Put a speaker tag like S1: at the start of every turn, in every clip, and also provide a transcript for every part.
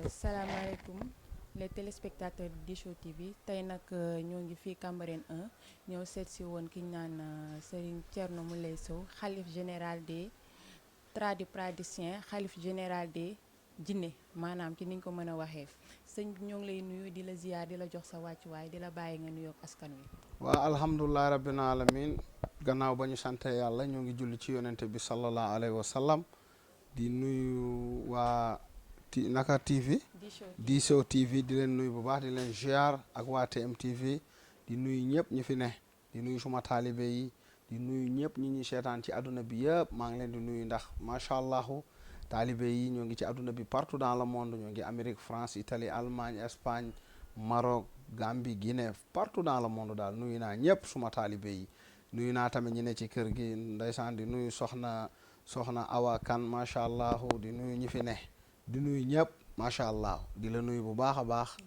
S1: salaamaaleykum les téléspectateurs di Show TV tey nag ñoo ngi fii Cambérène 1 ñëw seet si woon ki ñu naan Serigne Thierno Mouleye Sow xalif général des tradipraticiens xalif général des jinne maanaam ci niñ ko mën a waxee sëñ bi ñoo ngi lay nuyu di la ziyaar di la jox sa wàccuwaay di la bàyyi nga nuyoog askan wi.
S2: waa alhamdulilah rabbil alamin gannaaw ba ñu sante yàlla ñoo ngi julli ci yonente bi sallallahu alayhi wa sallam di nuyu waa naka TV di Show TV di leen nuyu bu baax di leen ziar ak waa TMTV di nuyu ñëpp ñi fi ne di nuyu suma taalibe yi di nuyu ñëpp ñi ñuy seetaan ci àdduna bi yëpp maa ngi leen di nuyu ndax macha allahu taalibe yi ñoo ngi ci àdduna bi partout dans le monde ñoo ngi Amérique France Italie Allemagne Espagne Maroc Gambie Guinée partout dans le monde daal nuyu naa ñëpp suma taalibe yi nuyu naa tamit ñi ne ci kër gi ndeysaan di nuyu soxna Awa Kan macha allah di nuyu ñi fi ne di nuyu ñëpp macha allah di la nuyu bu baax a baax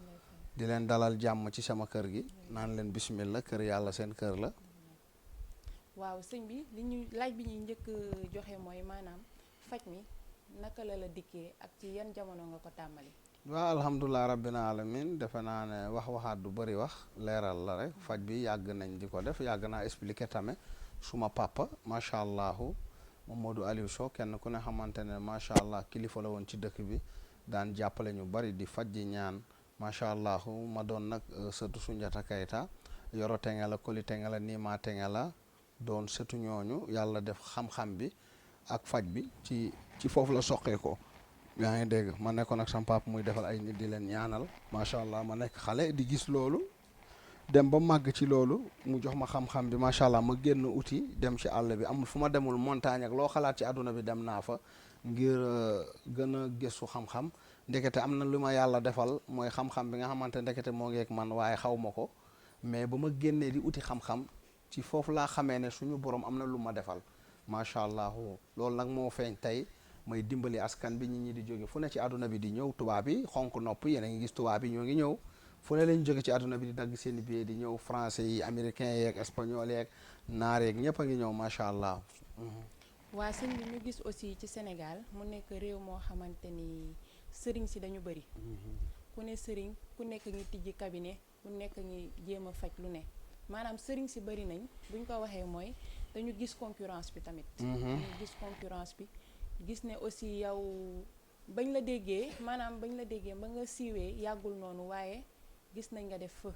S2: di leen dalal jàmm ci sama kër gi naan leen bismillah kër yàlla seen kër la.
S1: waaw sëñ bi li ñu laaj bi ñuy njëkk joxe mooy maanaam faj mi naka la dikkee ak ci yan jamono nga ko tàmbali.
S2: waaw alhamdulilah rabbil alamin defe naa ne waxaat du bëri wax leeral la rek faj bi yàgg nañ di ko def yàgg naa expliquer tamit suma papa macha allah Mamadou Aliou Sow kenn ku ne xamante ne macha allah kilifa la woon ci dëkk bi daan jàppale ñu bari di faj di ñaan macha allah ma doon nag sëtu Sunjata Kayta Yoro Tengela Koli Tengela Nima Tengela doon sëtu ñooñu yàlla def xam-xam bi ak faj bi ci foofu la soqee ko. yaa ngi dégg ma nekkoon ak sama papa muy defal ay nit di leen ñaanal macha allah ma nekk xale di gis loolu dem ba màgg ci loolu mu jox ma xam-xam bi macha allah ma génn uti dem ci àll bi amul fu ma demul montagne ak loo xalaat ci àdduna bi dem naa fa ngir gën a gëstu xam-xam ndekete am na lu ma yàlla defal mooy xam-xam bi nga xamante ndekete moo ngeek man waaye xaw ma ko mais ba ma génnee di uti xam-xam ci foofu laa xamee ne suñu borom am na lu ma defal macha allah loolu nag moo feeñ tey. may dimbali askan bi nit ñi di jóge fu ne ci àdduna bi di ñëw tubaab yi xonk nopp yéen a ngi gis tubaab yi ñoo ngi ñëw fu ne lañ jóge ci àdduna bi di dagg seen i billet di ñëw français yi américains yeeg espagnol yeeg naar yeeg ñëpp a ngi ñëw macha allah.
S1: waa sëñ bi ñu gis aussi ci Sénégal mu nekk réew moo xamante ni sëriñ si dañu bëri. ku ne sëriñ ku nekk ngi tijji cabinet ku nekk ngi jéem a faj lu ne maanaam sëriñ si bëri nañ buñ ko waxee mooy dañu gis concurrence bi tamit. dañu gis concurrence bi. gis ne aussi yow bañ la déggee ba nga siiwee yàggul noonu waaye gis nañ nga def feu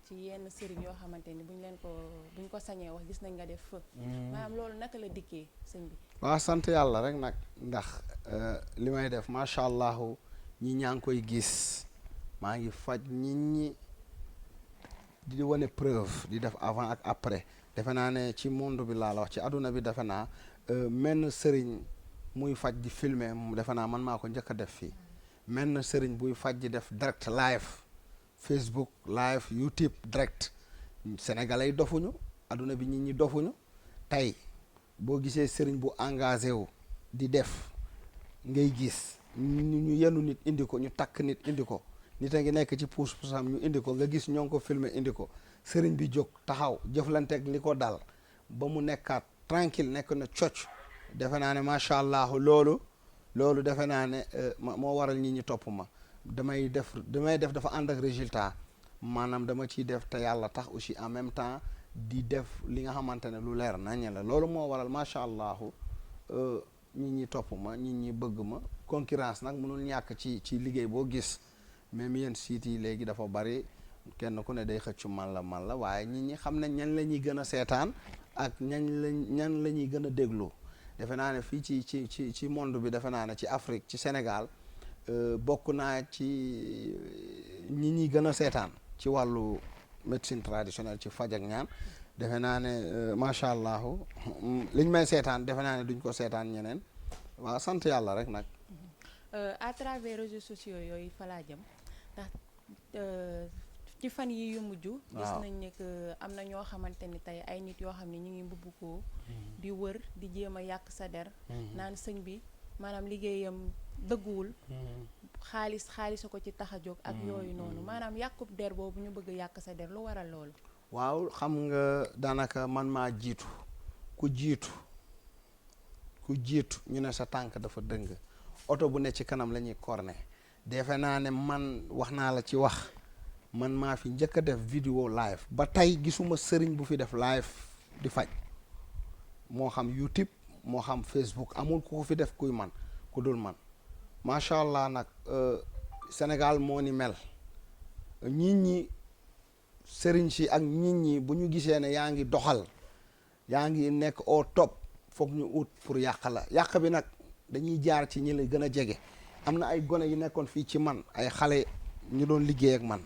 S1: ci yenn sëriñ yoo xamante ni buñ ko sañee wax gis nañ nga def feu maanaam loolu naka la dikkee sëñ bi.
S2: waaw sant yàlla rek nag ndax li may def macha allah ñi ñaa ngi koy gis maa ngi faj nit ñi di wane preuve di def avant ak après defe naa ne ci monde bi laa la wax ci àdduna bi defe naa menn sëriñ muy faj di filmer defe naa man maa ko njëkk a def fii menn sëriñ buy faj di def direct live Facebook live YouTube direct sénégalais yi dofuñu adduna bi nit ñi dofuñu tey boo gisee sëriñ bu engagé wu di def ngay gis ñu yenu nit indi ko ñu takk nit indi ko nit a ngi nekk ci puus-puusam ñu indi ko nga gis ñoo ngi ko filmer indi ko sëriñ bi jóg taxaw jëflanteeg li ko dal ba mu nekkaat tranquille nekk na cocc defe naa ne macha allah loolu defe naa ne moo waral nit ñi topp ma damay def dafa ànd ak résultat maanaam dama ciy def te yàlla tax aussi en même temps di def li nga xamante ne lu leer nañ la loolu moo waral macha allah nit ñi topp ma nit ñi bëgg ma concurrence nag mënul ñàkk ci liggéey boo gis même yéen sites yi léegi dafa bari kenn ku ne day xëccu man la waaye nit ñi xam nañ ñan la ñuy gën a seetaan ak ñan la ñuy gën a déglu defe naa ne fii ci monde bi defe naa ne ci Afrique ci Sénégal bokk naa ci ñi ñuy gën a seetaan ci wàllu médecine traditionnelle ci faj ak ñaan defe naa ne macha allah liñ may seetaan defe naa ne duñ ko seetaan ñeneen waaw sant yàlla rek nag.
S1: à travers réseaux sociaux yooyu fa laa jëm ndax ci fan yi yu mujj. gis nañ ne que am na ñoo xamante ni tey ay nit yoo xam ne ñu ngi mbubb ko di wër di jéem a yàq sa der. naan sëñ bi maanaam liggéeyam dëgguwul. xaalis ko ci tax a jóg. ak yooyu noonu maanaam yàqub der boobu ñu bëgg yàq sa der lu waral loolu.
S2: waaw xam nga daanaka man maa jiitu ku jiitu ñu ne sa tànk dafa dëng oto bu ne ci kanam la ñuy corné defe naa ne man wax naa la ci wax man maa fi njëkk a def vidéo live ba tey gisuma sëriñ bu fi def live di faj moo xam YouTube moo xam Facebook amul ku ko fi def kuy man ku dul man macha allah nag Sénégal moo ni mel nit ñi sëriñ si ak nit ñi bu ñu gisee ne yaa ngi doxal yaa ngi nekk au top foog ñu ut pour yàq la yàq bi nag dañuy jaar ci ñi la gën a jege am na ay gone yu nekkoon fii ci man ay xale ñu doon liggéey ak man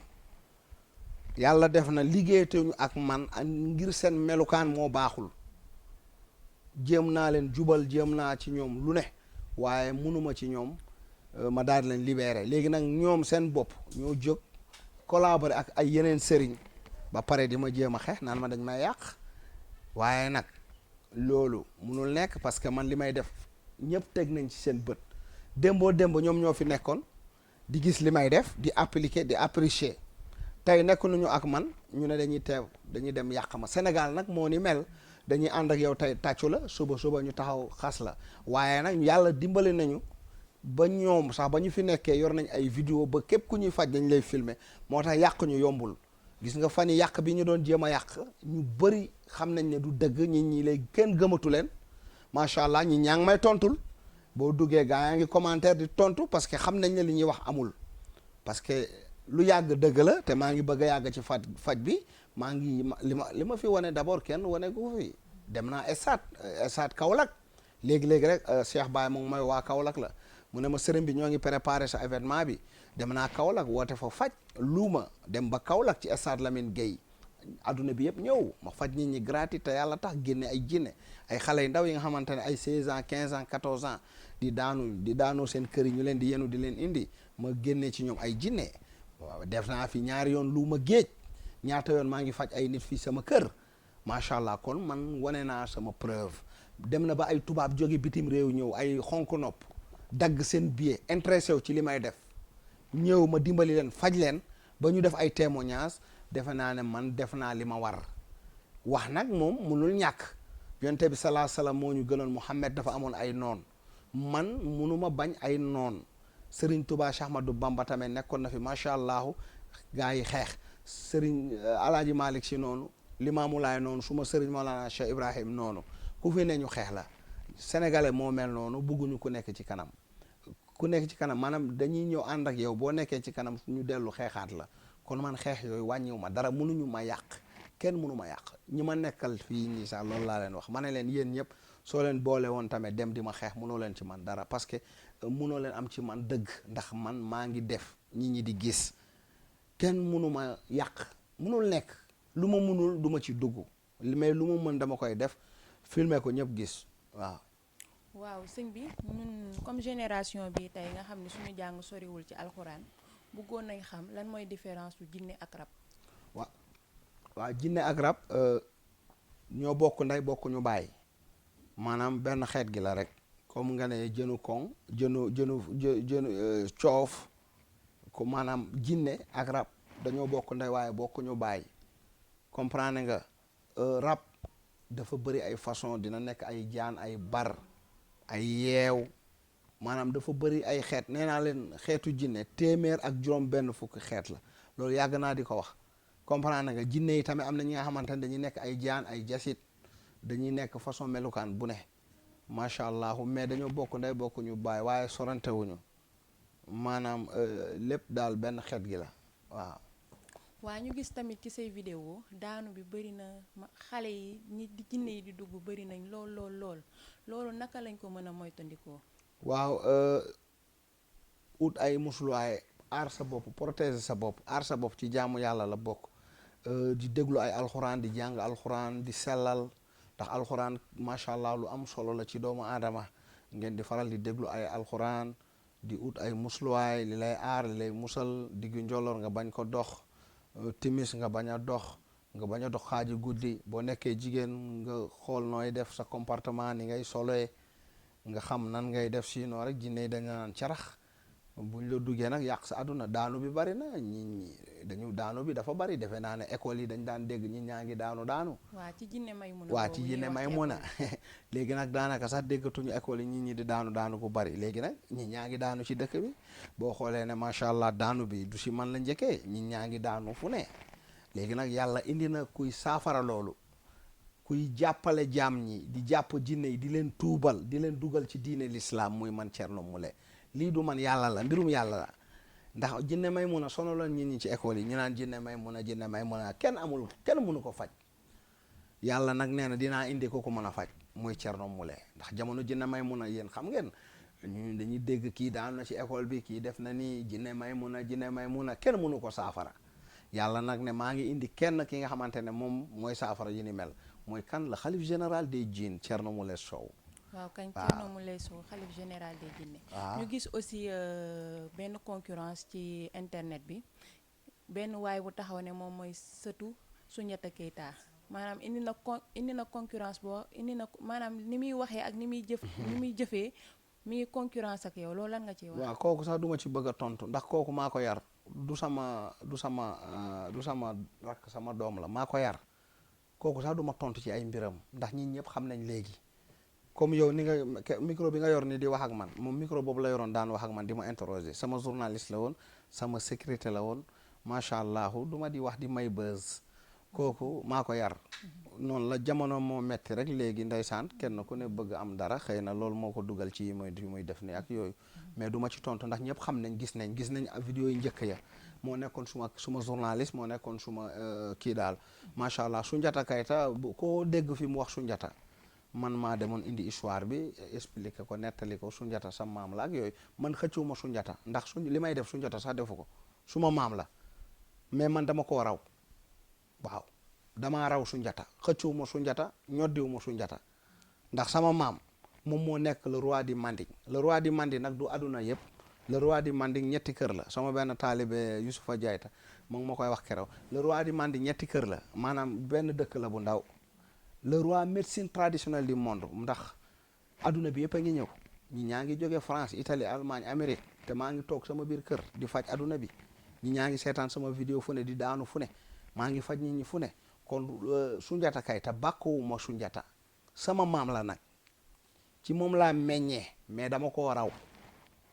S2: yàlla def na liggéeyatuñu ak man ngir seen melukaan moo baaxul jéem naa leen jubal jéem naa ci ñoom lu ne waaye mënuma ci ñoom ma daal di leen libéré léegi nag ñoom seen bopp ñoo jóg collaborer ak ay yeneen sëriñ ba pare di ma jéem a xeex naan ma dañ may yàq waaye nag loolu munul nekk parce que man li may def ñëpp teg nañ ci seen bët démboo démb ñoom ñoo fi nekkoon di gis li may def di appliquer di apprécier tey nekk nañu ak man ñu ne dañuy teew dañuy dem yàq ma Sénégal nag moo ni mel dañuy ànd ak yow tey tàccu la suba ñu taxaw xas la waaye nag yàlla dimbali nañu ba ñoom sax ba ñu fi nekkee yor nañ ay vidéo ba képp ku ñuy faj dañ lay filmer moo tax yàq ñu yombul gis nga fan yi yàq bi ñu doon jéem a yàq ñu bëri xam nañ ne du dëgg ñi léegi kenn gëmatu leen macha allah ñi ñaa ngi may tontul boo duggee gaa yaa ngi commentaire di tontu parce que xam nañ ne li ñuy wax amul parce que lu yàgg dëgg la te maa ngi bëgg a yàgg ci faj bi maa ngi li ma fi wane d'abord kenn wane ko fi dem naa Esat Kaolack léegi-léegi rek Cheikh Baye moom mooy waa Kaolack la mu ne ma sëriñ bi ñoo ngi préparé sa événement bi dem naa Kaolack woote fa faj luuma dem ba Kaolack ci stade Lamine Gueye adduna bi yëpp ñëw ma faj nit ñi gratuit te yàlla tax génne ay jinne ay xale yu ndaw yi nga xamante ne ay 16 ans 15 ans 14 ans di daanoo seen kër yi ñu leen di yenu di leen indi ma génne ci ñoom ay jinne waaw def naa fi ñaari yoon luuma géej ñaata yoon maa ngi faj ay nit fii sama kër macha allah kon man wane naa sama preuve dem na ba ay tubaab jóge bitim réew ñëw ay xonk nopp dagg seen billet intéressé wu ci li may def ñëw ma dimbali leen faj leen ba ñu def ay témoignages defe naa ne man def naa li ma war wax nag moom munul ñàkk yonte bi salaa salaam moo ñu gënoon Muhammad dafa amoon ay noon man munuma bañ ay noon Serigne Touba Cheikh Ahmadou Bamba tamit nekkoon na fi macha allah gaa yi xeex Serigne Alaaji Malick si noonu Limaamu Laay noonu suma Serigne Mawlana Cheikh Ibrahim noonu ku fi ne ñu xeex la sénégalais moo mel noonu bugguñu ku nekk ci kanam maanaam dañuy ñëw ànd ak yow boo nekkee ci kanam ñu dellu xeexaat la kon man xeex yooyu wàññiwu ma dara mënuñu ma yàq kenn mënu ma yàq ñi ma nekkal fii nii sax loolu laa leen wax ma ne leen yéen ñëpp soo leen boole woon tamit dem di ma xeex mënoo leen ci man dara parce que mënoo leen am ci man dëgg ndax man maa ngi def nit ñi di gis kenn mënu ma yàq mënul nekk lu ma mënul du ma ci dugg mais lu ma mën dama koy def filmer ko ñëpp gis
S1: waaw sëñ bi ñun comme génération bi tey nga xam ne suñu jàng soriwul ci alxuraan bëggoon nañ xam lan mooy différence su jinne ak rab.
S2: waaw jinne ak rab ñoo bokk ndey bokk ñu bàyyi maanaam benn xeet gi la rek comme nga ne jënu koŋ jënu coof ko maanaam jinne ak rab dañoo bokk ndey waaye bokk ñu bàyyi comprendre nga rab dafa bëri ay façon dina nekk ay jaan ay bar ay yeew maanaam dafa bëri ay xeet nee naa leen xeetu jinne téeméer ak juróom benn fukki xeet la loolu yàgg naa di ko wax comprendre nga jinne yi tamit am na ñi nga xamante ne dañuy nekk ay jaan ay jasit dañuy nekk façon melukaan bu ne macha allah mais dañoo bokk ndey bokk ñu bàyyi waaye sorante wuñu maanaam lépp daal benn xeet gi la waaw.
S1: waa ñu gis tamit ci say vidéo daanu bi bëri na xale yi ñi di jinne yi di dugg bëri nañ loolu naka lañ ko mën a moytandikoo.
S2: waaw ut ay musluwaay aar sa bopp protéger sa bopp aar sa bopp ci jaamu yàlla la bokk di déglu ay alxuraan di jàng alxuraan di sellal ndax alxuraan macha allah lu am solo la ci doomu aadama ngeen di faral di déglu ay alxuraan di ut ay musluwaay li lay aar li lay musal diggu njolloor nga bañ ko dox timis nga bañ a dox xaaji guddi boo nekkee jigéen nga xool nooy def sa comportement ni ngay soloee nga xam nan ngay def sinon rek jinne dañu naan carax buñ la duggee nag yàq sa àdduna. daanu bi bari na ñi dañu daanu bi dafa bari defe naa ne école yi dañ daan dégg ñi ñaa ngi daanu.
S1: waa ci jinne Maymuna.
S2: waa ci jinne Maymuna léegi nag daanaka sax déggatuñu école yi ñi di daanu bu bari léegi nag ñi ñaa ngi daanu ci dëkk bi boo xoolee ne macha allah daanu bi du si man la njëkkee ñi ñaa ngi daanu fu ne. léegi nag yàlla indi na kuy saafara loolu, kuy jàppale jaam ñi di jàpp jinne yi di leen tuubal di leen dugal ci diine l'islam muy man Thierno Moule. lii du man yàlla la mbirum yàlla la ndax jinne Maymuna sonaloon nit ñi ci école yi ñu naan jinne Maymuna kenn mënu ko faj. yàlla nag nee na dinaa indi ko mën a faj muy Thierno Moule ndax jamono jinne Maymuna yéen xam ngeen ñu dañuy dégg kii daan na ci école bi kii def na nii jinne Maymuna kenn mënu ko saafara. yàlla nag ne maa ngi indi kenn ki nga xamante ne moom mooy saafara yi ni mel mooy kan la xalif général des djinns Thierno Moule Sow.
S1: waaw kañ Thierno Moule Sow xalif général des djinns. ñu gis aussi benn concurrence ci internet bi benn waay bu taxaw ne moom mooy sëtu Soundiata Keita maanaam indi na concurrence boo indi na maanaam ni muy waxee ak ni muy jëfee mi ngi concurrence ak yow loolu lan nga ciy wax.
S2: waaw kooku sax duma ci bëgg a tontu ndax kooku maa ko yar du sama rakk sama doom la maa ko yar kooku sax duma tontu ci ay mbiram ndax ñi ñëpp xam nañ léegi comme yow ni nga micro bi nga yor ni di wax ak man moom micro boobu la yoroon daan wax ak man di ma interroger sama journaliste la woon sama sécurité la woon macha allah du ma di wax di may buzz kooku maa ko yar noonu la jamono moo metti rek léegi ndeysaan kenn ku ne bëgg am dara xëy na loolu moo ko dugal ci yi muy def ni ak yooyu mais du ma ci tontu ndax ñëpp xam nañ gis nañ vidéo yi njëkk ya moo nekkoon suma journaliste moo nekkoon suma kii daal macha allah Soundiata Keita koo dégg fi mu wax Soundiata man maa demoon indi histoire bi expliqué ko nettali ko Soundiata sa maam la ak yooyu man xëccuma Soundiata ndax li may def Soundiata sax defu ko suma maam la mais man dama koo raw waaw damaa raw Soundiata xëccuwuma Soundiata ñoddiwuma Soundiata ndax sama maam moom moo nekk le roi du Manding le roi du Manding nag du àdduna yëpp le roi du Manding ñetti kër la sama benn taalibe Youssoufa Diayta moom moo koy wax keroog le roi du Manding ñetti kër la maanaam benn dëkk la bu ndaw le roi médecine traditionnelle du monde ndax àdduna bi yëpp a ngi ñëw ñi ñaa ngi jóge France Italie Allemagne Amérique te maa ngi toog sama biir kër di faj àdduna bi ñi ñaa ngi seetaan sama vidéo fu ne di daanu fu ne maa ngi faj nit ñi fu ne kon Soundiata Keita bàkkuwuma Soundiata sama maam la nag ci moom laa meññee mais dama ko raw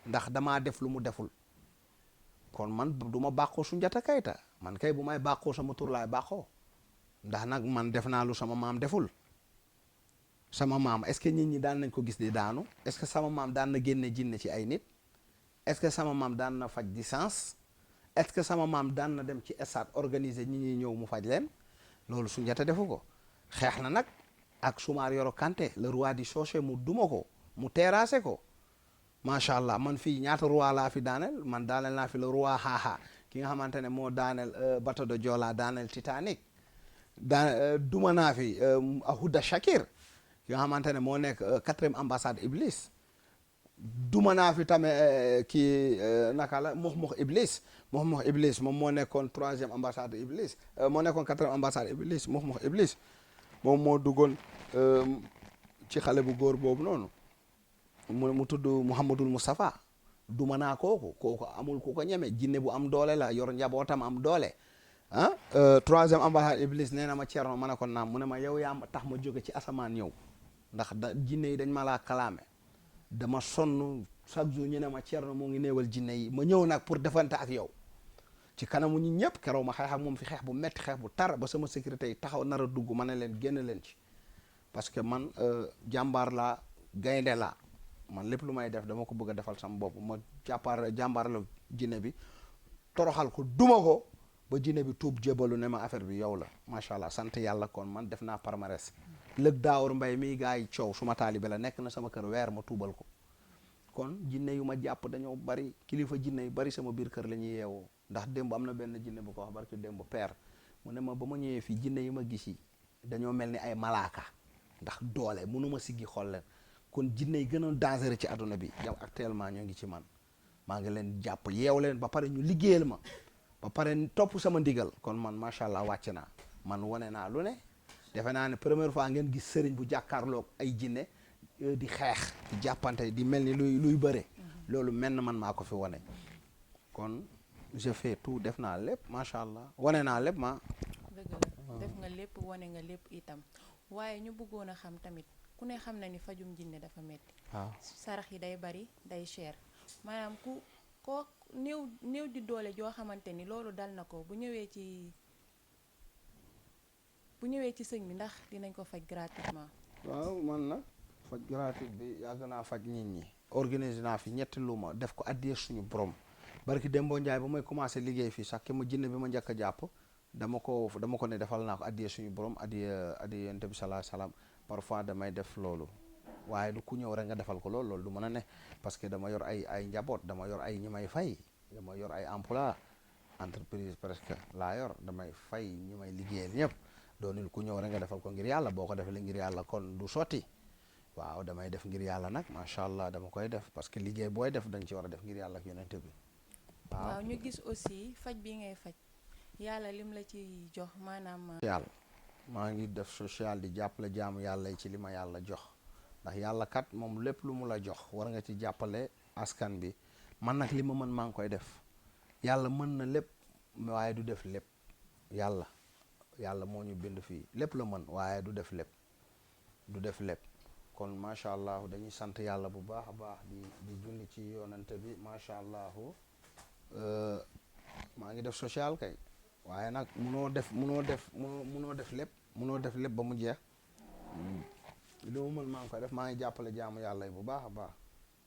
S2: ndax damaa def lu mu deful kon man du ma bàkkoo Soundiata Keita man kay bu may bàkkoo sama tur laay bàkkoo ndax nag man def naa lu sama maam deful sama maam est-ce que nit ñi daan nañ ko gis di daanu est-ce que sama maam daan na génne jinne ci ay nit est-ce que sama maam daan na faj di sens est-ce que sama maam daan na dem ci stade organiser ñi ñuy ñëw mu faj leen loolu Soundiata defu ko xeex na nag ak Soumaré Yoro Kanté le roi du Socé mu duma ko mu terrassé ko macha allah man fii ñaata roi laa fi daaneel man daaneel naa fi le roi Haha ki nga xamante ne moo daaneel bateau de Joola daaneel Titanic duma naa fi Houda Shakir ki nga xamante ne moo nekk 4e ambassade Iblis duma naa fi tamit kii naka la Mox Iblis moom moo nekkoon 3e ambassade Iblis moo nekkoon 4e ambassade Iblis Mox Iblis moom moo duggoon ci xale bu góor boobu noonu mu tudd Mouhamadul Moustapha duma naa kooku amul ku ko ñeme jinne bu am doole la yor njabootam am doole 3e ambassade Iblis nee na ma Thierno ma ne ko naam mu ne ma yow yaa tax ma jóge ci asamaan ñëw ndax jinne yi dañ ma laa kalaame dama sonn chaque jour ñu ne ma Thierno moo ngi néewal jinne yi ma ñëw nag pour defante ak yow ci kanamu ñi ñëpp keroog ma xeex ak moom fi xeex bu metti xeex bu tar ba sama sécurité yi taxaw nar a dugg ma ne leen génn leen ci parce que man jàmbaar laa gaynde laa man lépp lu may def dama ko bëgg a defal sama bopp ma jàmbaar la jinne bi toroxal ko duma ko ba jinne bi tuub jébalu ne ma affaire bi yow la macha allah sant yàlla kon man def naa palmarès lëg daawar mbay mi gaa yi coow suma taalibe la nekk na sama kër weer ma tuubal ko kon jinne yu ma jàpp dañoo bari kilifa jinne yu bari sama biir kër la ñuy yeewoo ndax démb am na benn jinne bu ko wax barki démb père mu ne ma ba ma ñëwee fii jinne yi ma gis yi dañoo mel ni ay malaaka ndax doole mënuma siggi xool leen kon jinne yi gën a dangereux ci àdduna bi yow actuellement ñoo ngi ci man maa ngi leen jàpp yeew leen ba pare ñu liggéeyal ma ba pare topp sama ndigal kon man macha allah wàcc naa man wane naa lu ne defe naa ne première fois ngeen gis sëriñ bu jàkkaarloog ay jinne di xeex di jàppante di mel ni luy bëre loolu menn man maa ko fi wane kon je fais tout def naa lépp macha allah wane naa lépp ma
S1: dëgg la def nga lépp wane nga lépp itam waaye ñu bëggoon a xam tamit ku ne xam na ni fajum jinne dafa metti
S2: waaw
S1: sarax yi day bari day cher maanaam koo néew di doole joo xamante ni loolu dal na ko bu ñëwee ci sëñ bi ndax dinañ ko faj gratuitement.
S2: waaw man nag faj gratuit bi yàgg naa faj nit ñi organiser naa fi ñetti luuma def ko addiyee suñu borom barki Dembo Njaay ba may commencé liggéey fii sax ki ma jinne bi ma njëkk a jàpp dama ko ne defal naa ko addiyee suñu borom addiyee yonent bi salaa salaam parfois damay def loolu waaye du ku ñëw rek nga defal ko loolu du mën a ne parce que dama yor ay njaboot dama yor ay ñi may fay dama yor ay emploi entreprise presque laa yor damay fay ñi may liggéeyal ñëpp doonul ku ñëw rek nga defal ko ngir yàlla boo ko defee ngir yàlla kon du sotti waaw damay def ngir yàlla nag macha allah dama koy def parce que liggéey booy def dañ ci war a def ngir yàlla ak yonent bi
S1: waaw ñu gis aussi faj bi ngay faj yàlla lim la ci jox maanaam.
S2: yàlla maa ngi def social di jàppale jaamu yàlla yi ci li ma yàlla jox ndax yàlla kat moom lépp lu mu la jox war nga ci jàppale askan bi man nag li ma mën maa ngi koy def yàlla mën na lépp waaye du def lépp yàlla moo ñu bind fii lépp la mën waaye du def lépp kon macha allah dañuy sant yàlla bu baax a baax di julli ci yoonante bi macha allah maa ngi def social kay waaye nag munoo def lépp ba mu jeex li mu mën maa ngi koy def maa ngi jàppale jaamu yàlla yi bu baax a baax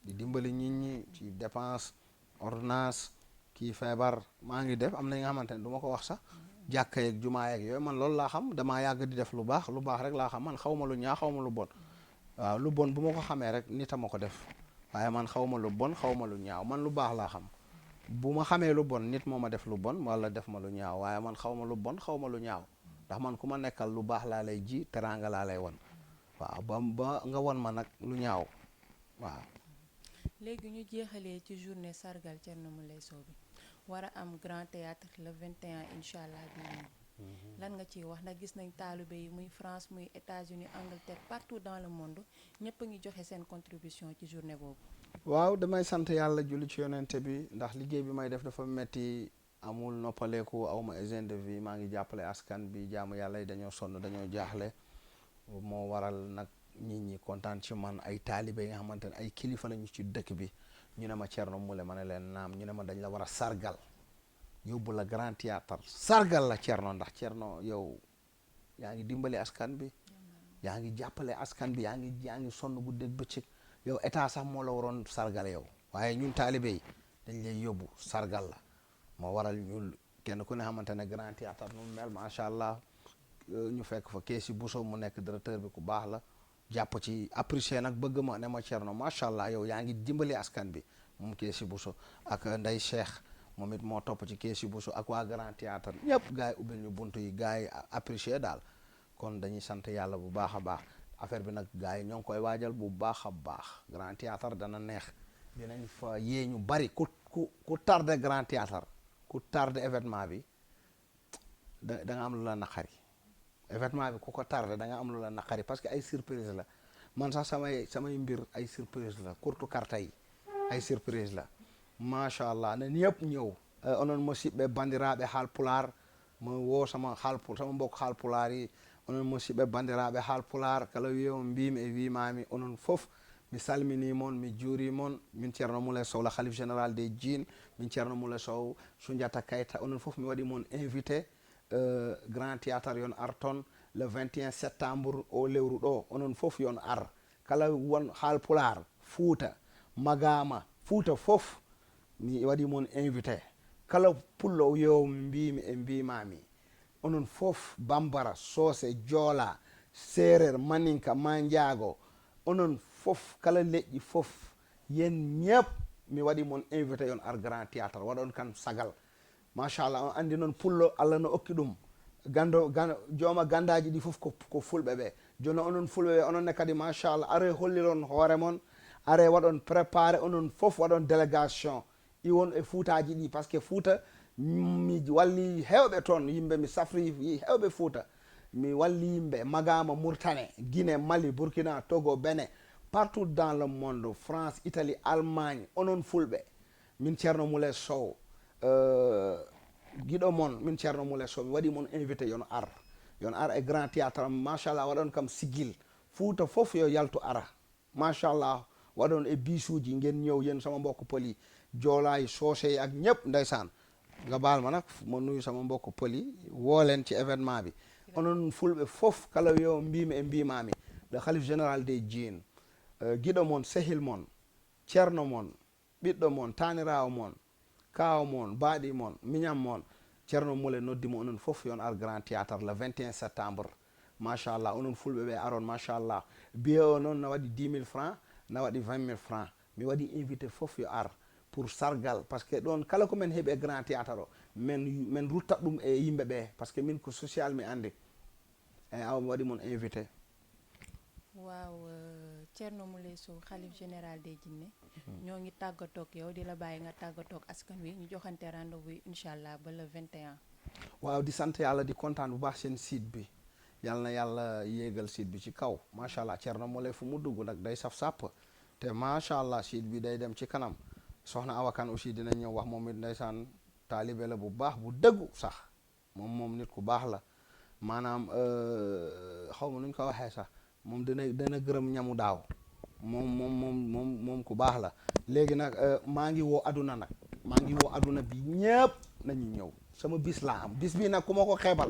S2: di dimbali nit ñi ci dépense ordonnance kii feebar maa ngi def am na yi nga xamante ne du ma ko wax sax jàkka yeeg jumaa yeeg yooyu man loolu laa xam damaa yàgg di def lu baax rek laa xam man xaw ma lu ñaaw xaw ma lu bon waaw lu bon bu ma ko xamee rek nit a ma ko def waaye man xaw ma lu bon xaw ma lu ñaaw man lu baax laa xam bu ma xamee lu bon nit moo ma def lu bon wala def ma lu ñaaw waaye man xaw ma lu bon xaw ma lu ñaaw ndax man ku ma nekkal lu baax laa lay ji teraanga laa lay wan waaw ba nga won ma nag lu ñaaw waaw.
S1: léegi ñu jeexalee ci journée sargal Thierno Moulé Sow bi war a am grand théâtre le 21 incha allah bii lan nga ciy wax ndax gis nañ taalibe yi muy France muy États-Unis Angleterre partout dans le monde ñëpp a ngi joxe seen contribution ci journée boobu.
S2: waaw damay sant yàlla julli ci yonente bi ndax liggéey bi may def dafa metti amul noppaleeku awma hygiène de vie maa ngi jàppale askan bi jaamu yàlla yi dañoo sonn dañoo jaaxle moo waral nag nit ñi kontaan ci man ay taalibe yi nga xamante ne ay kilifa lañu ci dëkk bi ñu ne ma Thierno Moulé ma ne leen naam ñu ne ma dañ la war a sargal yóbbu la grand théâtre sargal la Thierno ndax Thierno yow yaa ngi dimbali askan bi yaa ngi jàppale askan bi yaa ngi sonn guddeeg bëccëg yow état sax moo la waroon sargal yow waaye ñun taalibe yi dañ lay yóbbu sargal la moo waral ñu kenn ku ne xamante ne grand théâtre nu mel macha allah ñu fekk fa Keesi Bousso mu nekk directeur bi ku baax la jàpp ci apprécier nag bëgg ma ne ma Thierno macha allah yow yaa ngi dimbali askan bi moom Keesi Bousso ak Ndey Cheikh moom it moo topp ci Keesi Bousso ak waa grand théâtre ñëpp gars yi ubbil ñu buntu yi gars yi apprécier daal kon dañuy sant yàlla bu baax a baax affaire bi nag gars yi ñoo ngi koy waajal bu baax a baax grand théâtre dana neex dinañ fa yee ñu bari ku tardé grand théâtre ku tardé événement bi da nga am lu la naqari événement bi ku ko tardé da nga am lu la naqari parce que ay surprise la man sax samay mbir ay surprise la courte carte yi ay surprise la macha allah ne ñëpp ñëw onon musidɓe bandiraɓe haalpular mo wo sama mbokk haalpular yi onon musidɓe bandiraɓe haalpular kala wiyomo mbimi e wimami onon fof mi salmini moon mi juuri moon min Thierno Moulé Sow la khalife général des djinn min Thierno Moulé Sow Soundiata Keita onon fof mi waɗi moon invité grand théâtre yon ar toon le 21 septembre o lewru ɗo onon fof yon ar kala won haalpular Fouta Magama Fouta fof mi waɗi moon invité kala pullo yo mbimi e mbimami onon fof Bambara Socé Joola Seereer Maninka Mandiago onon fof kala leƴƴi fof yen ñëpp mi waɗi moon invité yon ar grand théâtre waɗon kan sagal machallah on andi noon pullo Allah no okki ɗum jooma gandaji ɗi fof ko fulɓe ɓe joni onon fulɓe ɓe ononne kadi machallah are holliron hoore moon are waɗon préparé onon fof waɗon délégation iwon e fuutaji ɗi par ce que Fouta mi walli hewɓe toon yimɓe mi safri hewɓe Fouta mi walli yimɓe Magama Mauritanie Guinée Mali Burkina Togo Benin partout dans le monde, France, Italie, Allemagne, onon fulɓe min ceerno Moule Sow giɗo mon min ceerno Moule Sow mi waɗi mon invité yon ar e grand théâtre machallah waɗon kam sigil Fuuta fof yo yaltu ara machallah waɗon e bisuji ngeen ñëw yéen sama mbokk pël yi joolaay soose yi ak ñëpp ndeysaan nga baal ma nag ma nuyu sama mbokk pël yi woo leen ci événement bi onon fulɓe fof kala yo mbimi e mbimami le khalife général des Diine giɗo mon sehil mon ceerno mon ɓiɗɗo mon tanirawo mon kawo mon baaɗi mon miñam mon ceerno Moule noddimo onon fof yon ar grand théâtre le 21 septembre machallah onon fulɓe ɓe aron machallah biye o noon na waɗi 10 000 francs na waɗi 20 000 francs mi waɗi invité fof yo ar pour sargal par ce que ɗon kala ko men heeɓi e grand théâtre o men ruttat ɗum e yimɓe ɓe par ce que min ko social mi andi eyi awa mi waɗi mon invité
S1: waaw Thierno Moule Sow xalif général des Jinne ñoo ngi tàggatoog yow di la bàyyi nga tàggatoog askan wi ñu joxante rendez-vous yi incha allah ba le 21.
S2: waaw di sant yàlla di kontaan bu baax seen site bi yàlla na yàlla yéegal site bi ci kaw macha allah Thierno Moule fu mu dugg nag day saf sàpp te macha allah site bi day dem ci kanam soxna awakan aussi dina ñëw wax moom it ndeysaan taalibe la bu baax bu dëggu sax moom nit ku baax la maanaam xaw ma nuñ ko waxee sax moom dana gërëm ñamu daaw moom ku baax la léegi nag maa ngi woo aduna bi ñëpp nañu ñëw sama bis laa am bis bi nag ku ma ko xeebal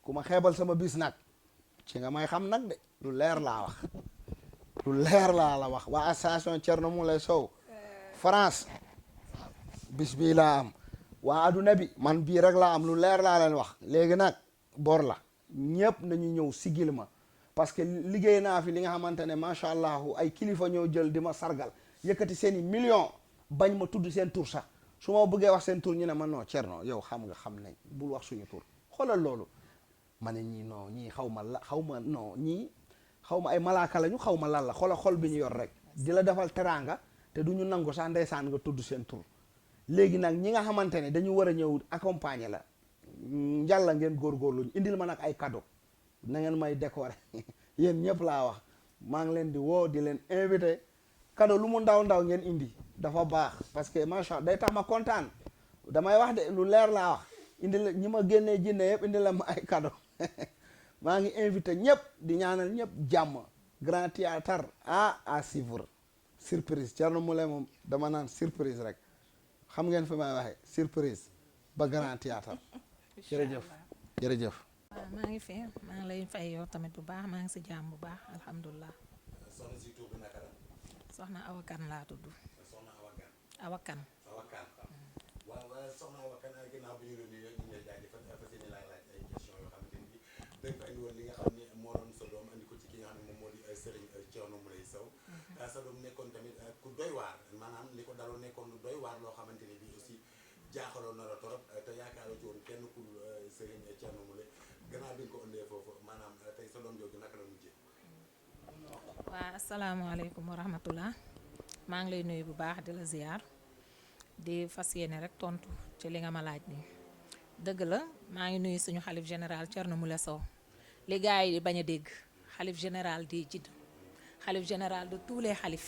S2: ku ma xeebal sama bis nag ci nga may xam nag de lu leer laa wax lu leer laa la wax waa association Thierno Moule Sow France bis bii laa am waa aduna bi man bii rek laa am lu leer laa leen wax léegi nag bor la ñëpp nañu ñëw sigil ma parce que liggéey naa fi li nga xamante ne macha allah ay kilifa ñoo jël di ma sargal yëkkati seen i millions bañ ma tudd seen tur sax su ma bëggee wax seen tur ñu ne ma non Thierno yow xam nañ bul wax suñu tur xoolal loolu ma ne ñii non ñii xaw ma ay malaaka lañu xaw ma lan la xoolal xol bi ñu yor rek di la defal teraanga te du ñu nangu sax ndeysaan nga tudd seen tur léegi nag ñi nga xamante ne dañu war a ñëw accompagner la njàlla ngeen góorgóorlu indil ma nag ay cadeau na ngeen may décorer yéen ñëpp laa wax maa ngi leen di woo di leen invité cadeau lu mu ndaw ngeen indi dafa baax parce que macha Allah day tax ma kontaan damay wax de lu leer laa wax indi la ñi ma génnee jinne yëpp indi la ma ay cadeau maa ngi invité ñëpp di ñaanal ñëpp jàmm grand théâtre à suivre surprise Thierno Moule moom dama naan surprise rek xam ngeen fi may waxee surprise ba grand théâtre jërëjëf
S3: waaw maa ngi fi maa ngi lay fay yow tamit bu baax maa ngi si jàmm bu baax alhamdulilah.
S2: soxna si tur bi naka la.
S3: soxna Awakan laa tudd.
S2: soxna
S3: Awakan.
S2: waaw soxna Awakan ginnaaw bi ñu la nuyoo ñu ngi lay jaajëfal fas yéene laaj ay question yoo xamante ni dañ ko indi woon li nga xam ne moo doon sa doom andi ko ci ki nga xam ne moom moo di Serigne Thierno Moule Sow. sa doom nekkoon tamit ku doy waar maanaam li ko daloo nekkoon lu doy waar loo xamante ni bii aussi jaaxaloon na la torop te yaakaaroo ci woon kenn ku Serigne Thierno Moule gannaaw bi nga ko indee foofu maanaam tey sa doom jooju naka la mujjee.
S3: waa asalaamaaleykum wa rahmatullah maa ngi lay nuyu bu baax di la ziar di fas yéene rek tontu ci li nga ma laaj nii dëgg la maa ngi nuyu suñu xalif général Thierno Moule Sow li gars yi bañ a dégg xalif général di jidd xalif général de tous les xalif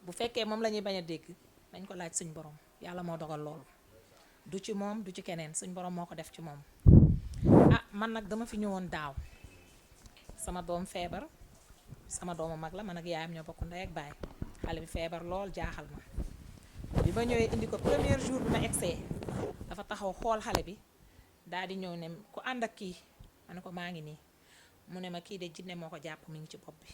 S3: bu fekkee moom la ñuy bañ a dégg dañ ko laaj suñ borom yàlla moo dogal loolu du ci moom du ci keneen suñ borom moo ko def ci moom. Man nag dama fi ñëwoon daaw sama doom feebar sama doomu mag la man ak yaayam ñoo bokk ndey ak baay xale bi feebar lool jaaxal ma bi ma ñëwee indi ko premier jour bi ma egsee dafa taxaw xool xale bi daal di ñëw ne ku ànd ak kii ma ne ko maa ngi nii mu ne ma kii de jinne moo ko jàpp mi ngi ci bopp bi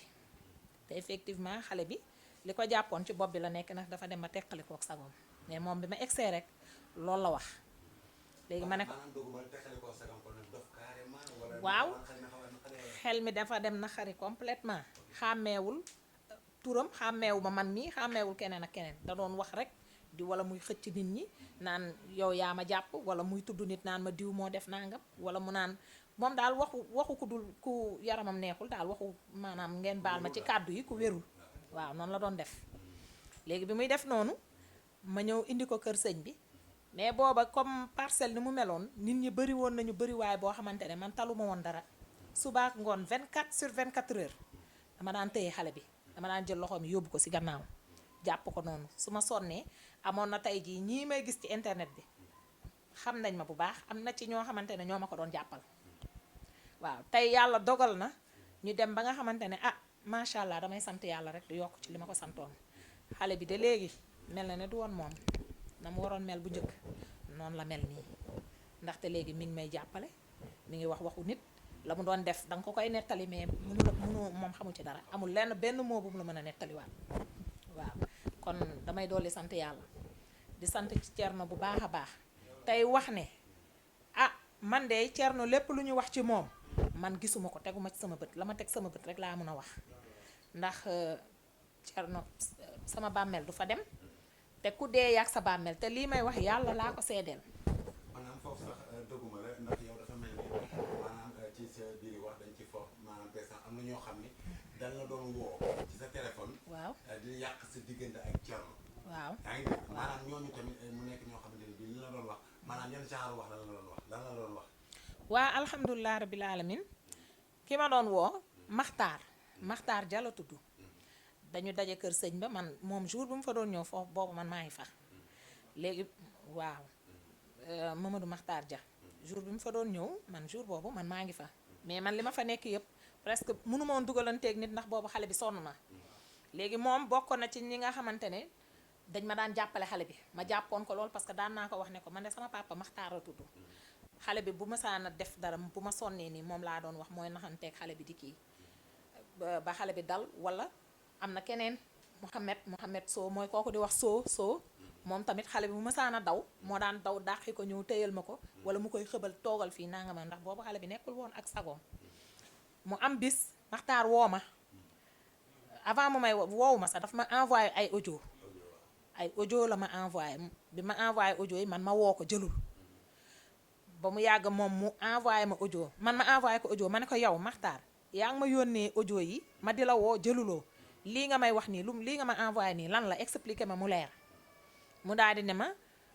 S3: te effectivement xale bi li ko jàppoon ci bopp bi la nekk nag dafa dem ba teqali kook sagoom mais moom bi ma egsee rek loolu la wax léegi ma ne ko waaw xel mi dafa dem na xari complètement xàmmeewul turam xàmmeewu ma man mii xàmmeewul keneen ak keneen da doon wax rek di wala muy xëcc nit ñi naan yow yaa ma jàpp wala muy tudd nit naan ma diw moo def nangam wala mu naan moom daal waxu ku dul ku yaramam neexul daal waxu maanaam ngeen baal ma ci kàddu yi ku wérul waaw noonu la doon def léegi bi muy def noonu ma ñëw indi ko kër sëñ bi mais booba comme parcelle ni mu meloon nit ñi bëri woon nañu bëri waaye boo xamante ne man taluma woon dara subaak ngoon 24 sur 24 heures dama daan téye xale bi dama daan jël loxoom yóbbu ko ci gannaaw jàpp ko noonu su ma sonnee amoon na tey jii ñii may gis ci internet bi xam nañ ma bu baax am na ci ñoo xamante ne ñoo ma ko doon jàppal waaw tey yàlla dogal na ñu dem ba nga xamante ne ah macha allah damay sant yàlla rek di yokk ci li ma ko santoon xale bi de léegi mel na ne du woon moom na mu waroon mel bu njëkk noonu la mel nii ndaxte léegi mi ngi may jàppale mi ngi wax waxu nit la mu doon def danga ko koy nettali mais mënu moom xamu ci dara amul lenn benn moo bu mu la mën a nettaliwaat waaw kon damay dolli sant yàlla di sant ci Thierno bu baax a baax tey wax ne ah man de Thierno lépp lu ñu wax ci moom man gisuma ko teguma ci sama bët la ma teg sama bët rek laa mën a wax ndax Thierno sama bàmmeel du fa dem te ku dee yàgg sa bàmmeel te lii may wax yàlla laa ko seedeel.
S4: maanaam foofu sax dëgguma la ndax yow dafa mel ni maanaam ci sa biir wax dañ ci foofu maanaam te sax am na ñoo xam ni dañ la doon woo ci sa téléphone.
S3: waaw
S4: di yàq sa diggante ak Thierno.
S3: waaw
S4: yaa ngi dégg maanaam ñooñu tamit mu nekk ñoo xamante ne bii li la doon wax maanaam yan genre wax la doon wax lan la doon wax.
S3: waa alhamdulilah rabil alamin ki ma doon woo Maxtaar Jalla tudd dañu daje kër sëñ ba man moom jour bu mu fa doon ñëw foofu boobu man maa ngi fa léegi waaw Mamadou Maxtaar Dia jour bi mu fa doon ñëw man jour boobu man maa ngi fa mais man li ma fa nekk yëpp presque mënu ma woon dugalanteeg nit ndax boobu xale bi sonn na léegi moom bokkoon na ci ñi nga xamante ne dañ ma daan jàppale xale bi ma jàppoon ko lool parce que daan naa ko wax ne ko man de sama papa Maxtaar la tudd xale bi bu ma saana def dara bu ma sonnee nii moom laa doon wax mooy naxanteeg xale bi di kii ba xale bi dal wala am na keneen Mouhamed Sow mooy kooku di wax Sow moom tamit xale bi bu ma saana daw moo daan daw dàqi ko ñëw téyal ma ko wala mu koy xëbal toogal fii nanga ma ndax boobu xale bi nekkul woon ak sagoom mu am bis Maxtaar woo ma avant mu may woowu ma sax dafa ma envoyé ay audio la ma envoyé bi ma envoyé audio yi man ma woo ko jëlul ba mu yàgg moom mu envoyé ma audio man ma envoyé ko audio ma ne ko yow Maxtaar yaa ngi ma yónnee audio yi ma di la woo jëluloo lii nga may wax nii lii nga ma envoyé nii lan la expliqué ma mu leer mu daal di ne ma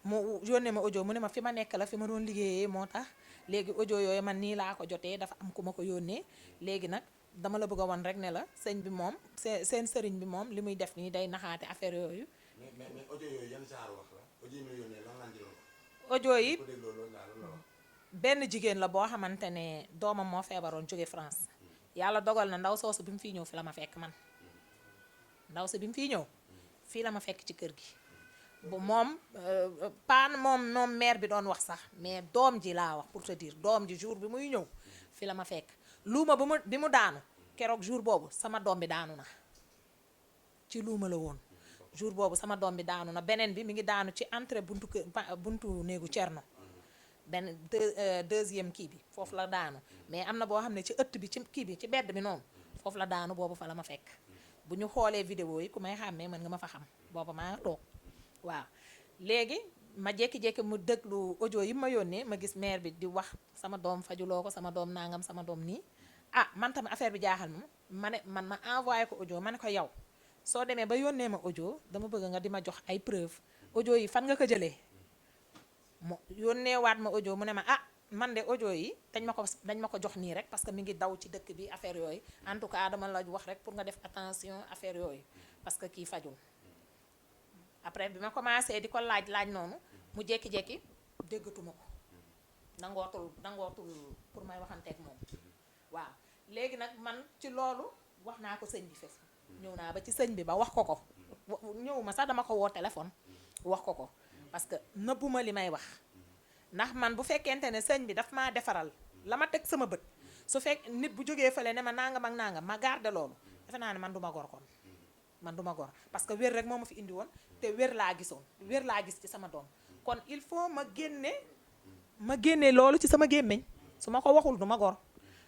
S3: mu yónnee ma audio mu ne ma fi ma nekk la fi ma doon liggéeyee moo tax léegi audio yooyu man nii laa ko jotee dafa am ku ma ko yónnee léegi nag dama la bëgg a wan rek ne la sëñ bi moom seen sëriñ bi moom li muy def nii day naxaate affaire yooyu.
S4: mais audio yooyu yan genre wax la audio yi ma yónnee lan lañ ci doon wax.
S3: audio yi
S4: ko dégloo loolu daal la wax.
S3: benn jigéen la boo xamante ne doomam moo feebaroon jóge France yàlla dogal na ndaw soosu bi mu fiy ñëw fi la ma fekk man ndaw si bi mu fiy ñëw fii la ma fekk ci kër gi bu moom paan moom mère bi doon wax sax mais doom ji laa wax pour te dire doom ji jour bi muy ñëw fi la ma fekk luuma bi mu daanu keroog jour boobu sama doom bi daanu na ci luuma la woon jour boobu sama doom bi daanu na beneen bi mi ngi daanu ci entrée buntu néegu Thierno benn deuxième kii bi foofu la daanu mais am na boo xam ne ci ëtt bi ci kii bi ci bedd bi noonu foofu la daanu boobu fa la ma fekk bu ñu xoolee vidéo yi ku may xàmmee mën nga ma fa xam booba maa nga toog waaw léegi ma jékki-jékki mu déglu audio yi ma yónnee ma gis mère bi di wax sama doom fajuloo ko sama doom nangam sama doom nii ah man tamit affaire bi jaaxal ma ne man ma envoyé ko audio ma ne ko yow soo demee ba yónnee ma audio dama bëgg nga di ma jox ay preuve audio yi fan nga ko jëlee mu yónnee waat ma audio mu ne ma ah man de audio yi dañ ma ko jox nii rek parce que mi ngi daw ci dëkk bi affaire yooyu en tout cas dama la wax rek pour nga def attention affaire yooyu parce que kii fajul après bi ma commencé di ko laaj noonu mu jékki-jékki déggatuma ko nangootul pour may waxanteeg moom waaw léegi nag man ci loolu wax naa ko sëñ bi fes ñëw naa ba ci sëñ bi ba wax ko ñëw ma sax dama ko woo téléphone wax ko parce que nëbbuma li may wax ndax man bu fekkente ne sëñ bi daf maa defaral la ma teg sama bët su fekk nit bu jógee fële ne ma nangam ak nangam ma garde loolu defe naa ne man du ma gor kon man du ma gor parce que wér rek moo ma fi indi woon te wér laa gis ci sama doom kon il faut ma génne loolu ci sama gémmiñ su ma ko waxul du ma gor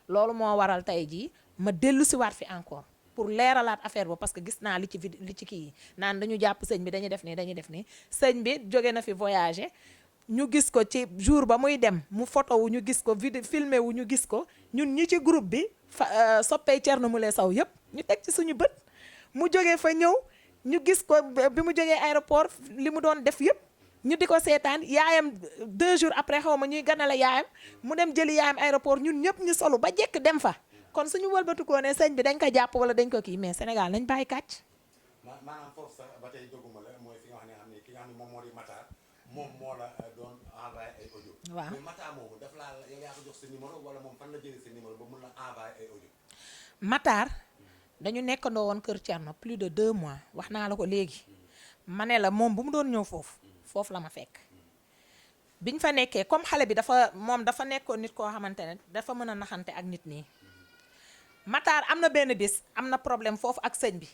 S3: loolu moo waral tey jii ma dellu si waat fi encore pour leeralaat affaire boobu parce que gis naa li ci kii yi naan dañu jàpp sëñ bi dañuy def nii sëñ bi jóge na fi voyager ñu gis ko ci jour ba muy dem mu photo wu ñu gis ko vidéo filmé wu ñu gis ko ñun ñi ci groupe bi soppey Thierno Moule Sow yëpp ñu teg ci suñu bët mu jógee fa ñëw ñu gis ko bi mu jógee aéroport li mu doon def yëpp ñu di ko seetaan yaayam 2 jours après xaw ma ñuy ganale yaayam mu dem jëli yaayam aéroport ñun ñëpp ñu solu ba jekk dem fa kon suñu wëlbatukoo ne sëñ bi dañ ko jàpp wala dañ ko kii mais Sénégal nañ bàyyi kàcc.
S4: maanaam foofu sax ba tey dëgguma la mooy fi nga xam ne ki nga xam ne moom moo di Matar moom moo la doon envoyé ay audio.
S3: waaw
S4: mais Matar moomu daf laa yow yaa ko jox sa numéro wala moom fan la jëlee sa numéro ba mun la envoyé ay audio.
S3: Matar dañu nekkandoo woon kër Thierno plus de 2 mois wax naa la ko léegi ma ne la moom bu mu doon ñëw foofu la ma fekk biñ fa nekkee comme xale bi dafa nekkoon nit koo xamante ne dafa mën a naxante ak nit nii Matar am na benn bis am na problème foofu ak sëñ bi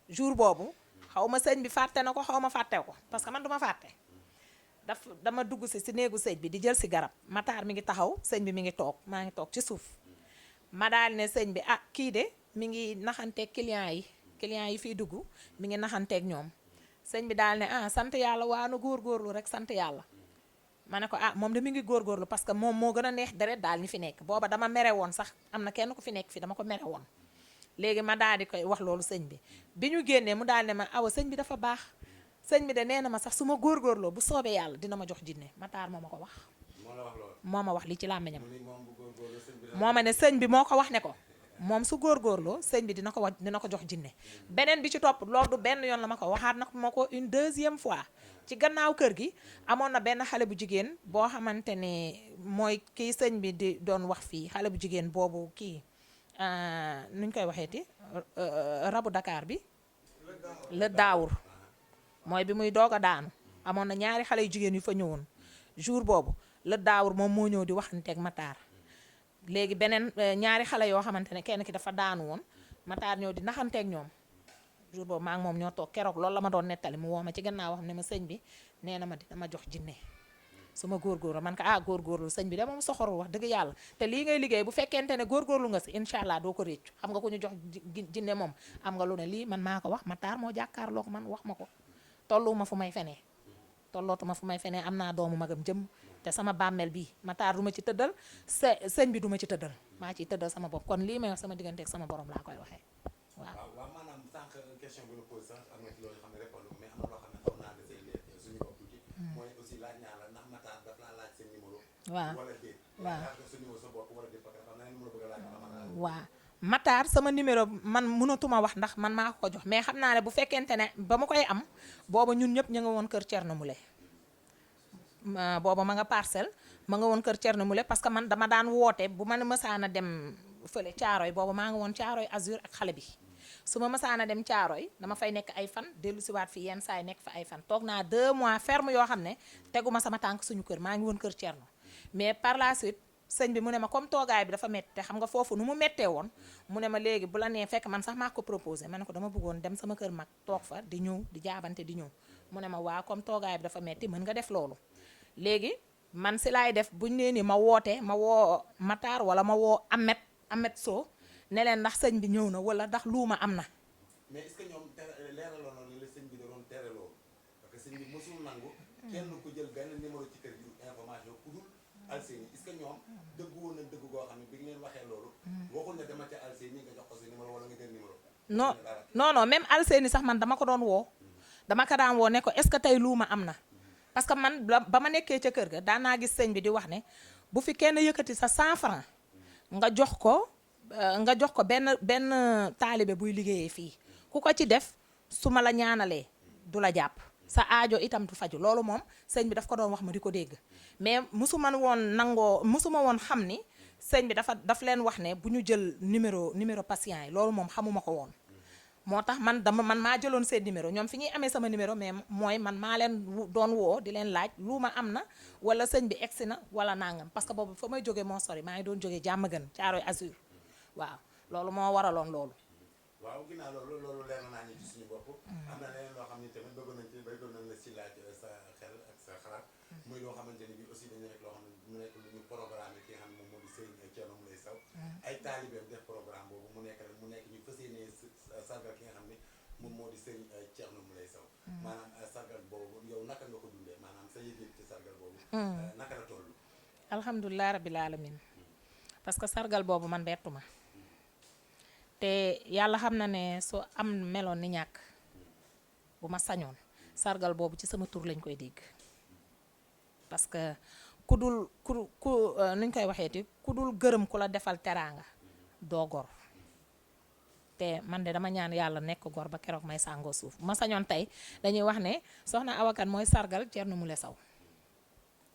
S3: jour boobu xaw ma sëñ bi fàtte na ko xaw ma fàtte ko parce que man duma fàtte dama dugg si néegu sëñ bi di jël si garab Matar mi ngi taxaw sëñ bi mi ngi toog maa ngi toog ci suuf ma daal ne sëñ bi ah kii de mi ngi naxanteeg clients yi fiy dugg mi ngi naxanteeg ñoom sëñ bi daal ne ah sant yàlla waa na góorgóorlu rek sant yàlla ma ne ko ah moom de mi ngi góorgóorlu parce que moom moo gën a neex deret daal ñi fi nekk booba dama mere woon sax am na kenn ku fi nekk fii dama ko mere woon léegi ma daal di koy wax loolu sëñ bi ñu génnee mu daal ne ma awa sëñ bi dafa baax sëñ bi de nee na ma sax su ma góorgóorloo bu soobee yàlla dina ma jox jinne Matar moo ma ko wax moo ma wax li ci làmmiñam moo ma ne sëñ bi moo ko wax ne ko moom su góorgóorloo sëñ bi dina ko jox jinne beneen bi ci topp loolu du benn yoon la ma ko waxaat na ma ko une 2e fois ci gannaaw kër gi amoon na benn xale bu jigéen boo xamante ne mooy kii sëñ bi di doon wax fii xale bu jigéen boobu kii nuñ koy waxeeti rabu Dakar bi la daawur mooy bi muy doog a daanu amoon na ñaari xale yu jigéen yu fa ñëwoon jour boobu la daawur moom moo ñëw di waxanteeg Matar léegi beneen ñaari xale yoo xamante ne kenn ki dafa daanu woon Matar ñëw di naxanteeg ñoom jour boobu maa ngi moom ñoo toog keroog loolu la ma doon nettali mu woo ma ci gannaaw xam ne ma sëñ bi nee na ma dina ma jox jinne su ma góorgóorlu man ko góorgóorlu sëñ bi de moom soxorul wax dëgg yàlla te lii ngay liggéey bu fekkente ne góorgóorlu nga si incha allah doo ko réccu xam nga ku ñu jox jinne moom am nga lu ne lii man maa ko wax Matar moo jàkkaarloo ko man wax ma ko tolluwuma fu may fenee tollootuma fu may fenee am naa doomu magam jëm te sama bàmmeel bii Matar du ma ci tëddal sëñ bi du ma ci tëddal maa ciy tëddal sama bopp kon lii may wax sama diggante ak sama borom laa koy waxee
S4: waaw maanaam sànq question bi la pose sax am na ci loolu xam ne répondre mais am na loo xam ne xaw naa desee suñu bopp tuuti mooy aussi laaj naa la ndax Matar daf laa laaj seen numéro wala déet sa numéro sa bopp wala déet parce que xam naa numéro bëgg a laaj
S3: waaw Matar sama numéro man mënatuma wax ndax man maa ko jox mais xam naa ne bu fekkente ne ba ma koy am booba ñun ñëpp ñu nga woon kër Thierno Moule booba ma nga parcelle ma nga woon kër Thierno Moule parce que man dama daan woote bu ma mësaan a dem fële Caaroy booba maa nga woon Caaroy Azur ak xale bi su ma mësaan a dem Caaroy dama fay nekk ay fan dellu siwaat fi yenn saa yi nekk fa ay fan toog naa 2 mois ferme yoo xam ne teguma sama tànk suñu kër maa ngi woon kër Thierno mais par la suite sëñ bi mu ne ma comme toogaay bi dafa métti te xam nga foofu nu mu méttee woon mu ne ma léegi bu la nee fekk man sax maa ko proposé ma ne ko dama bëggoon dem sama kër mag toog fa di ñëw di jaabante di ñëw mu ne ma waa comme toogaay bi dafa métti mën nga def loolu léegi man si laay def buñ nee ni ma woo Matar wala ma woo Ahmed Sow ne leen ndax sëñ bi ñëw na wala ndax luuma am na.
S4: mais est-ce que ñoom leeraloon na ne la sëñ bi da doon tere loolu parce que sëñ bi mosul nangu kenn ku jël benn numéro ci kër gi information ku dul Alseyni est-ce que ñoom dëggu woon na dëgg goo xam ne bi nga leen waxee loolu waxul ne dama ca Alseyni nga jox ko sa numéro wala nga jël numéro
S3: non même Alseyni sax man dama ko doon woo dama ko daan woo ne ko est-ce que tey luuma am na parce que man ba ma nekkee ca kër ga daan naa gis sëñ bi di wax ne bu fi kenn yëkkati sa 100 francs nga jox ko benn taalibe buy liggéeyee fii ku ko ci def su ma la ñaanalee du la jàpp sa aajo itam du faju loolu moom sëñ bi daf ko doon wax ma di ko dégg mais musuma woon xam ni sëñ bi daf leen wax ne bu ñu jël numéro patient yi loolu moom xamuma ko woon moo tax man maa jëloon seen numéro ñoom fi ñuy amee sama numéro mais mooy man maa leen doon woo di leen laaj lu ma am na wala sëñ bi egsi na wala nangam parce que boobu fa may jógee moo sori maa ngi doon jógee jàmm gën Caaroy Azur waaw loolu moo waraloon loolu.
S4: waaw ginnaaw loolu leer na naa ñu ci suñu bopp. am na leneen loo xam ne tamit bëggoon nañ la si laaj sa xel ak sa xalaat. muy loo xamante ni bi aussi dañu nekk loo xam ne mu nekk lu ñu programme ki nga xam ne moom moo di Serigne Thierno Moulé Sow. ay taalibeem def programme boobu mu nekk ñu fas yéenee sargal ki nga xam ne moom moo di Serigne Thierno Moulé Sow. maanaam sargal boobu yow naka nga ko dundee maanaam sa yëg-yëg ci sargal boobu. naka la toll.
S3: alhamdulilah rabbil alamin parce que sargal boobu man bettu ma te yàlla xam na ne soo am meloon ni ñàkk bu ma sañoon sargal boobu ci sama tur lañ koy dégg parce que ku nuñ koy waxeeti ku dul gërëm ku la defal teraanga doo gor te man de dama ñaan yàlla nekk gor ba keroog may sàngoo suuf ma sañoon tey dañuy wax ne soxna Awa Kane mooy sargal Thierno Moule Sow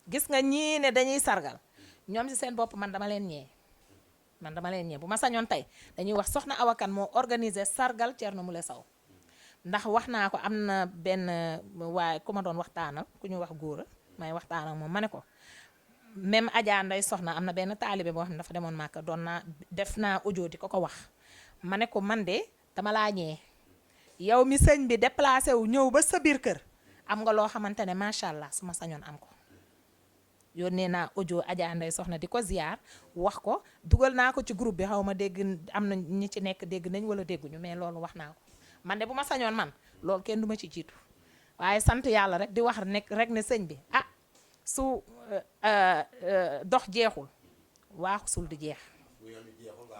S3: gis nga ñii ne dañuy sargal ñoom ci seen bopp man dama leen ñee bu ma sañoon tey dañuy wax soxna Awa Kane moo organisé sargal Thierno Moule Sow ndax wax naa ko am na benn waaye ku ma doon waxtaanal ku ñu wax góora may waxtaan ak moom ma ne ko même Adja Ndeye soxna am na benn taalibe boo xam ne dafa demoon Màkka doon naa def naa audio di ko wax ma ne ko man de dama laa ñee yow mi sëñ bi déplacé wu ñëw ba sa biir kër am nga loo xamante ne macha allah su ma sañoon am ko yónnee naa audio Adja Ndeye soxna di ko ziar wax ko dugal naa ko ci groupe bi xaw ma dégg am na ñi ci nekk dégg nañ wala dégguñu mais loolu wax naa ko man de bu ma sañoon man loolu kenn du ma ci jiitu waaye sant yàlla rek di wax rek ne sëñ bi ah su dox jeexul waaxusul du jeex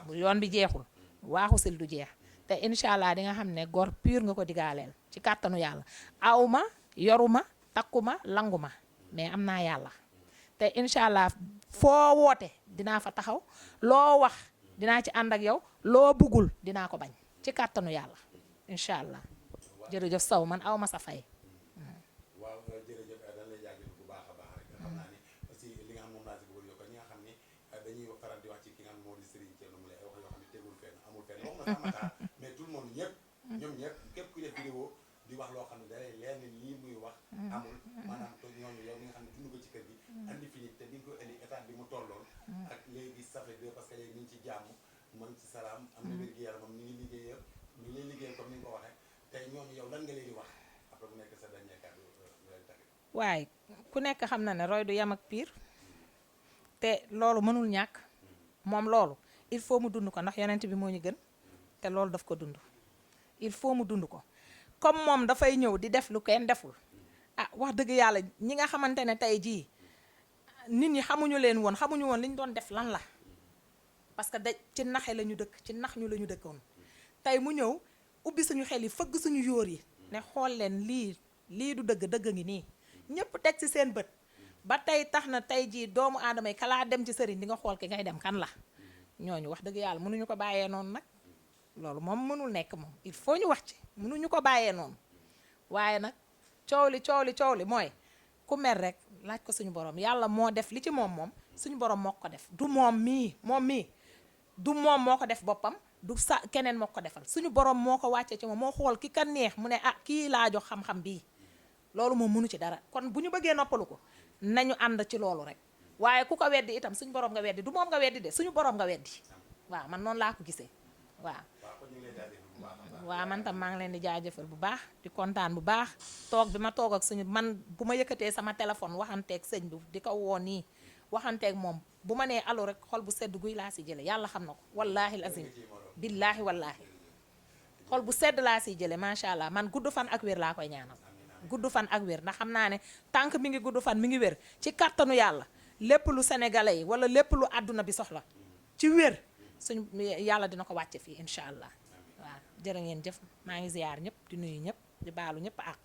S3: bu yoon bi jeexul waaxusul du jeex te incha allah di nga xam ne gor pur nga ko digaaleel ci kàttanu yàlla awma yoruma takkuma languma mais am naa yàlla te incha allah foo woote dinaa fa taxaw loo wax dinaa ci ànd ak yow loo buggul dinaa ko bañ ci kàttanu yàlla incha allah jërëjëf Sow man awma sa fay.
S4: waaw jërëjëf dañ lay jaajëf bu baax a baax rek nga xam naa ni aussi li nga xam moom laa si bëggoon yokk ñi nga xam ni dañuy faral di wax ci ki nga xam moo di Serigne Thierno Moule ay wax yoo xam ne tegul fenn amul fenn wax ma sax Matar mais tout le monde ñëpp ñoom ñëpp képp ku def vidéo di wax loo xam ne dalay leer ni lii muy wax amul maanaam to ñooñu yow mi nga xam ne dund ko ci kër gi andi fi nit te di nga ko indi état bi mu tolloon ak léegi ça fait deux parce que léegi ñu ngi ci jàmm mu ngi ci salaam am na wér-gu-yaramam ñu ngi liggéeyal ñu ngi liggéey comme ni nga ko waxee tey ñooñu yow lan nga leen di wax après bu nekk sa dernier kàddu leen tagg
S3: waaye ku nekk xam na ne roy du yam ak piir te loolu mënul ñàkk moom loolu il faut mu dund ko ndax yonent bi moo ñu gën te loolu daf ko dund il faut mu dund ko comme moom dafay ñëw di def lu kenn deful ah wax dëgg yàlla ñi nga xamante ne tey jii nit ñi xamuñu leen woon xamuñu woon li ñu doon def lan la parce que da ci naxe la ñu dëkk ci nax ñu la ñu dëkkoon tey mu ñëw ubbi suñu xel yi fëgg suñu yóor yi ne xool leen lii du dëgg dëgg ngi nii ñëpp teg ci seen bët ba tey tax na tey jii doomu aadama yi kalaa dem ci sëriñ di nga xool ki ngay dem kan la ñooñu wax dëgg yàlla mënuñu ko bàyyee noonu nag loolu moom mënul nekk moom il faut ñu wax ci mënuñu ko bàyyee noonu waaye nag coow li mooy ku mer rek laaj ko suñu borom yàlla moo def li ci moom suñu borom moo ko def du moom mii du moom moo ko def boppam du sa keneen moo ko defal suñu borom moo ko wàccee ci moom moo xool ki ka neex mu ne ah kii laa jox xam-xam bii loolu moom mënu ci dara kon bu ñu bëggee noppalu ko nañu ànd ci loolu rek waaye ku ko weddi itam suñu borom nga weddi du moom nga weddi de suñu borom nga weddi waaw man noonu laa ko gisee waaw man tam maa ngi leen di jaajëfal bu baax di kontaan bu baax toog bi ma toog ak suñu man bu ma yëkkatee sama téléphone waxanteeg sëñ bi di ko woo nii waxanteeg moom bu ma nee allo rek xol bu sedd guy laa si jële yàlla xam na ko wallaahi lazim billaahi wallaahi xol bu sedd laa siy jële macha allah man gudd fan ak wér laa koy ñaanal gudd fan ak wér ndax xam naa ne tànk mi ngi gudd fan mi ngi wér ci kàttanu yàlla lépp lu sénégalais yi wala lépp lu àdduna bi soxla ci wér suñu yàlla dina ko wàcce fii incha allah waaw jërë ngeen jëf maa ngi ziyaar ñëpp di nuyu ñëpp di baalu ñëpp àq